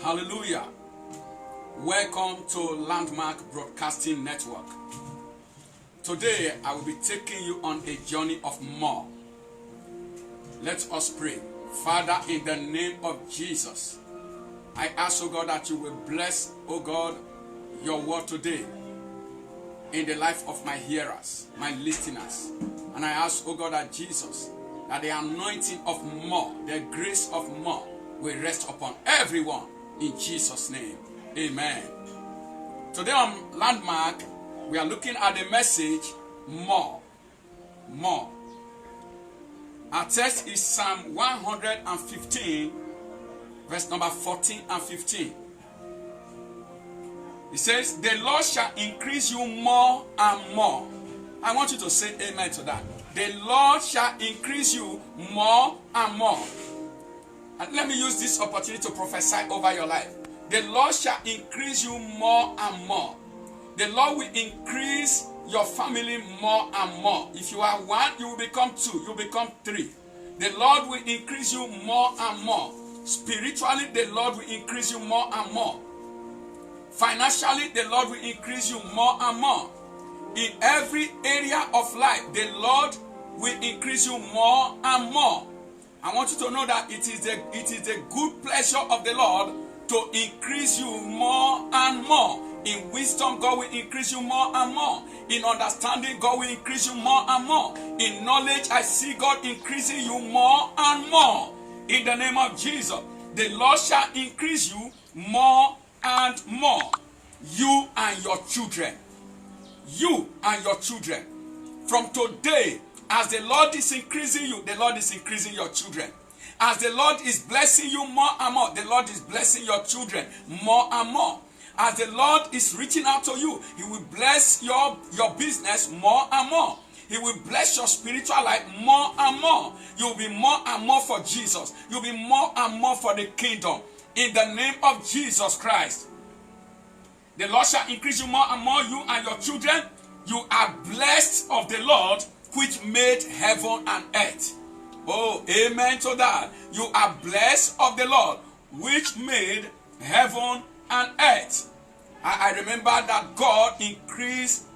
Hallelujah. Welcome to Landmark Broadcasting Network. Today I will be taking you on a journey of more. Let us pray. Father, in the name of Jesus, I ask, oh God, that you will bless, oh God, your word today in the life of my hearers, my listeners. And I ask, oh God, that Jesus, that the anointing of more, the grace of more will rest upon everyone in Jesus' name. Amen. Today on Landmark, we are looking at the message, more. More. Our text is Psalm 115, verse number 14 and 15. It says, the Lord shall increase you more and more. I want you to say amen to that. The Lord shall increase you more and more. And let me use this opportunity to prophesy over your life. The Lord shall increase you more and more. The Lord will increase your family more and more. If you are one, you will become two, you will become three. The Lord will increase you more and more. Spiritually, the Lord will increase you more and more. Financially, the Lord will increase you more and more. In every area of life, the Lord will increase you more and more. I want you to know that it is the good pleasure of the Lord to increase you more and more. In wisdom, God will increase you more and more. In understanding, God will increase you more and more. In knowledge, I see God increasing you more and more. In the name of Jesus, the Lord shall increase you more and more. You and your children. You and your children. From today, as the Lord is increasing you, the Lord is increasing your children. As the Lord is blessing you more and more, the Lord is blessing your children more and more. As the Lord is reaching out to you, He will bless your business more and more. He will bless your spiritual life more and more. You will be more and more for Jesus. You will be more and more for the kingdom. In the name of Jesus Christ. The Lord shall increase you more and more, you and your children. You are blessed of the Lord, which made heaven and earth. Oh, amen to that. You are blessed of the Lord, which made heaven and earth. I remember that God increased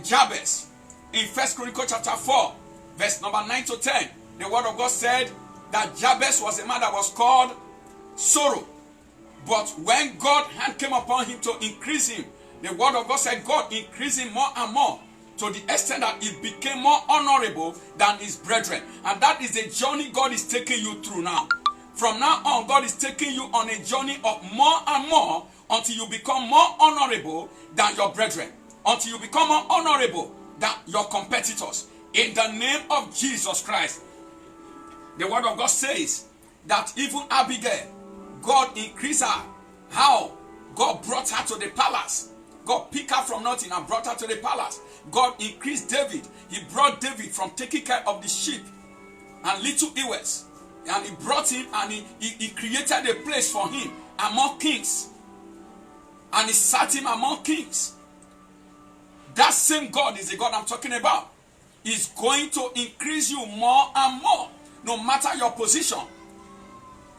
Jabez in 1 Chronicles chapter 4, verse number 9 to 10. The word of God said that Jabez was a man that was called sorrow. But when God's hand came upon him to increase him, the word of God said God increased him more and more, to the extent that he became more honorable than his brethren. And that is the journey God is taking you through now. From now on, God is taking you on a journey of more and more until you become more honorable than your brethren. Until you become more honorable than your competitors. In the name of Jesus Christ. The word of God says that even Abigail, God increased her. How? God brought her to the palace. God picked her from nothing and brought her to the palace. God increased David. He brought David from taking care of the sheep and little ewes. And he brought him and he created a place for him among kings. And he sat him among kings. That same God is the God I'm talking about. He's going to increase you more and more, no matter your position.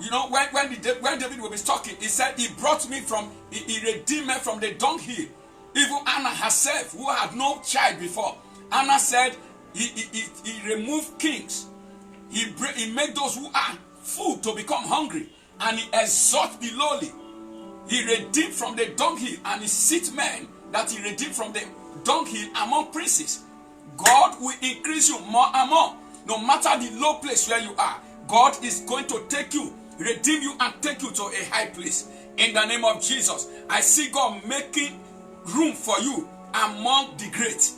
You know, when David was talking, he said, he brought me from, he redeemed me from the dunghill. Even Anna herself, who had no child before. Anna said, he removed kings. He made those who are full to become hungry. And he exalted the lowly. He redeemed from the dunghill, and he set men that he redeemed from the dunghill among princes. God will increase you more and more. No matter the low place where you are, God is going to take you, redeem you, and take you to a high place. In the name of Jesus, I see God making room for you among the great.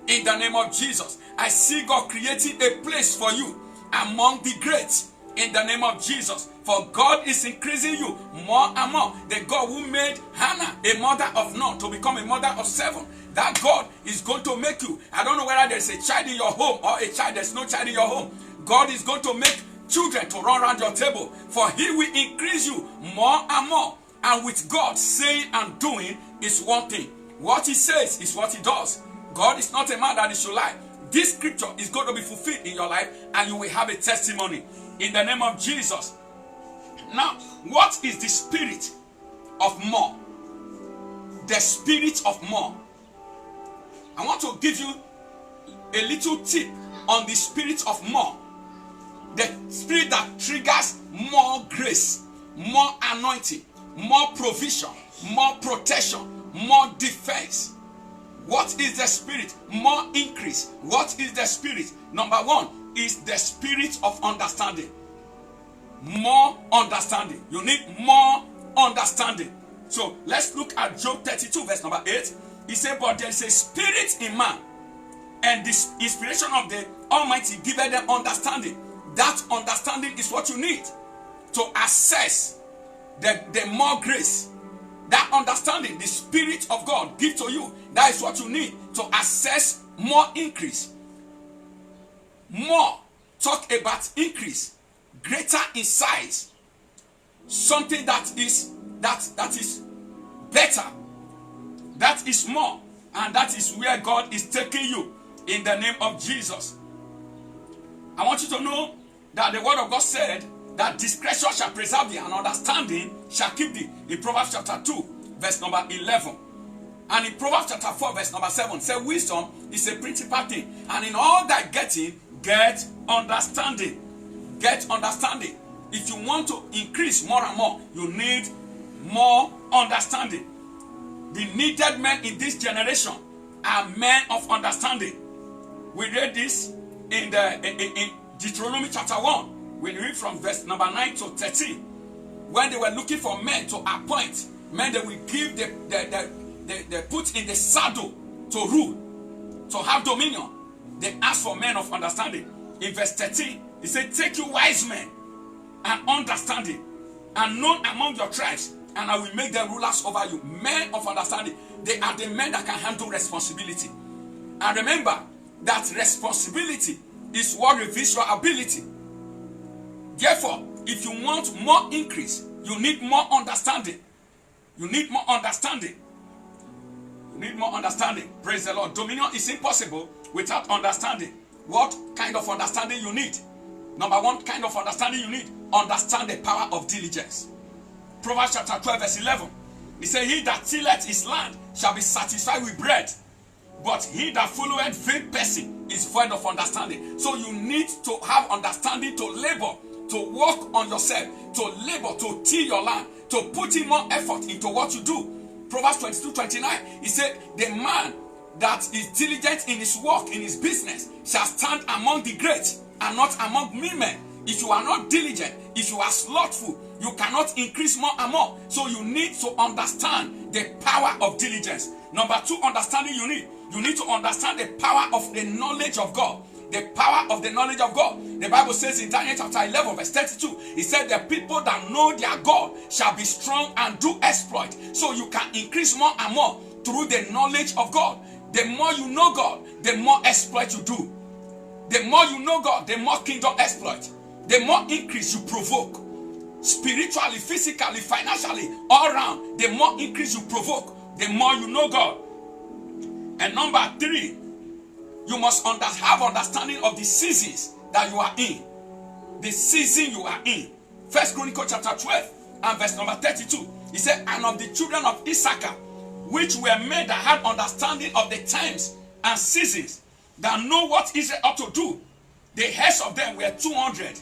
In the name of Jesus, I see God creating a place for you among the great. In the name of Jesus, for God is increasing you more and more. The God who made Hannah a mother of none to become a mother of 7, that God is going to make you. I don't know whether there's a child in your home or a child, there's no child in your home. God is going to make children to run around your table, for He will increase you more and more. And with God, saying and doing is one thing. What He says is what He does. God is not a man that He should lie. this scripture is going to be fulfilled in your life, and you will have a testimony in the name of Jesus. Now, what is the spirit of more? The spirit of more. I want to give you a little tip on the spirit of more. The spirit that triggers more grace, more anointing, more provision, more protection, more defense. What is the spirit? More increase. What is the spirit? Number one is the spirit of understanding. More understanding. You need more understanding. So let's look at Job 32 verse number 8. He said, but there is a spirit in man, and this inspiration of the Almighty giveth them understanding. That understanding is what you need to access the more grace. That understanding, the Spirit of God give to you, that is what you need to access more increase. More, talk about increase, greater in size, something that is better, that is more, and that is where God is taking you in the name of Jesus. I want you to know that the word of God said that discretion shall preserve thee and understanding shall keep thee. In Proverbs chapter 2 verse number 11. And in Proverbs chapter 4 verse number 7 says wisdom is a principal thing, and in all that getting get understanding. Get understanding. If you want to increase more and more, you need more understanding. The needed men in this generation are men of understanding. We read this in Deuteronomy chapter 1. We read from verse number 9 to 13. When they were looking for men to appoint, men that will give they put in the saddle to rule, to have dominion, they asked for men of understanding. In verse 13, he said, take you wise men and understanding, and known among your tribes, and I will make them rulers over you. Men of understanding. They are the men that can handle responsibility. And remember that responsibility is what reveals your ability. Therefore, if you want more increase, you need more understanding. You need more understanding. You need more understanding. Praise the Lord. Dominion is impossible without understanding. What kind of understanding you need? Number one kind of understanding you need. Understand the power of diligence. Proverbs chapter 12 verse 11. He said, he that tilleth his land shall be satisfied with bread, but he that followeth vain person is void of understanding. So you need to have understanding to labor, to work on yourself, to labor, to till your land, to put in more effort into what you do. Proverbs 22:29, he said, the man that is diligent in his work, in his business, shall stand among the great and not among mean men. If you are not diligent, if you are slothful, you cannot increase more and more. So you need to understand the power of diligence. Number two, understanding you need. You need to understand the power of the knowledge of God. The power of the knowledge of God. The Bible says in Daniel chapter 11 verse 32, it said the people that know their God shall be strong and do exploit. So you can increase more and more through the knowledge of God. The more you know God, the more exploit you do. The more you know God, the more kingdom exploit. The more increase you provoke. Spiritually, physically, financially, all around, the more increase you provoke, the more you know God. And number three, you must have understanding of the seasons that you are in. The season you are in. 1 Chronicles chapter 12 and verse number 32. He said, and of the children of Issachar, which were men that had understanding of the times and seasons, that know what Israel ought to do. The heads of them were 200,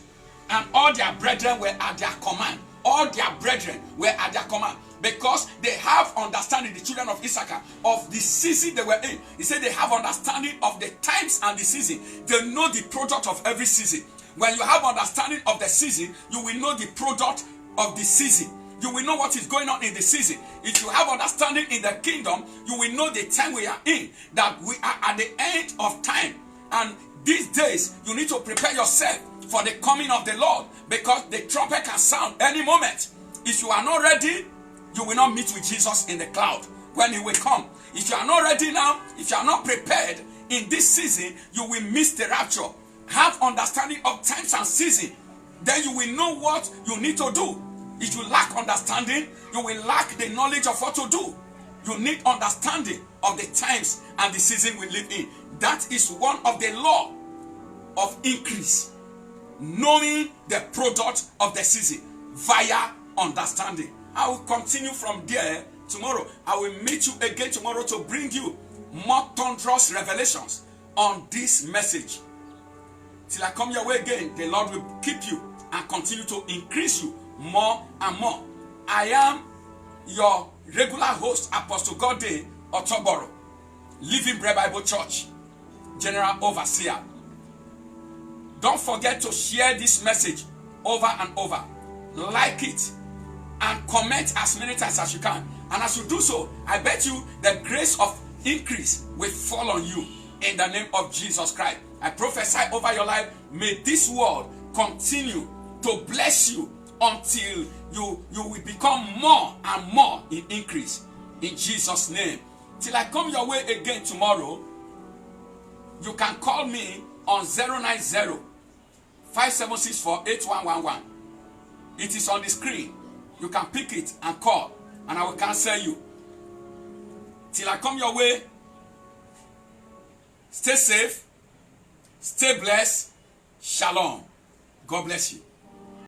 and all their brethren were at their command. All their brethren were at their command. Because they have understanding, the children of Issachar, of the season they were in. He said they have understanding of the times and the season. They know the product of every season. When you have understanding of the season, you will know the product of the season. You will know what is going on in the season. If you have understanding in the kingdom, you will know the time we are in, that we are at the end of time. And these days, you need to prepare yourself for the coming of the Lord, because the trumpet can sound any moment. If you are not ready, you will not meet with Jesus in the cloud when he will come. If you are not ready now, if you are not prepared in this season, you will miss the rapture. Have understanding of times and season. Then you will know what you need to do. If you lack understanding, you will lack the knowledge of what to do. You need understanding of the times and the season we live in. That is one of the law of increase. Knowing the product of the season via understanding. I will continue from there tomorrow. I will meet you again tomorrow to bring you more thunderous revelations on this message. Till I come your way again, the Lord will keep you and continue to increase you more and more. I am your regular host, Apostle Gode Otoboro, Living Bread Bible Church, General Overseer. Don't forget to share this message over and over. Like it and comment as many times as you can. And as you do so, I bet you the grace of increase will fall on you in the name of Jesus Christ. I prophesy over your life. May this word continue to bless you until you will become more and more in increase. In Jesus' name. Till I come your way again tomorrow, you can call me on 090-5764-8111. It is on the screen. You can pick it and call, and I will cancel you. Till I come your way, stay safe, stay blessed. Shalom. God bless you.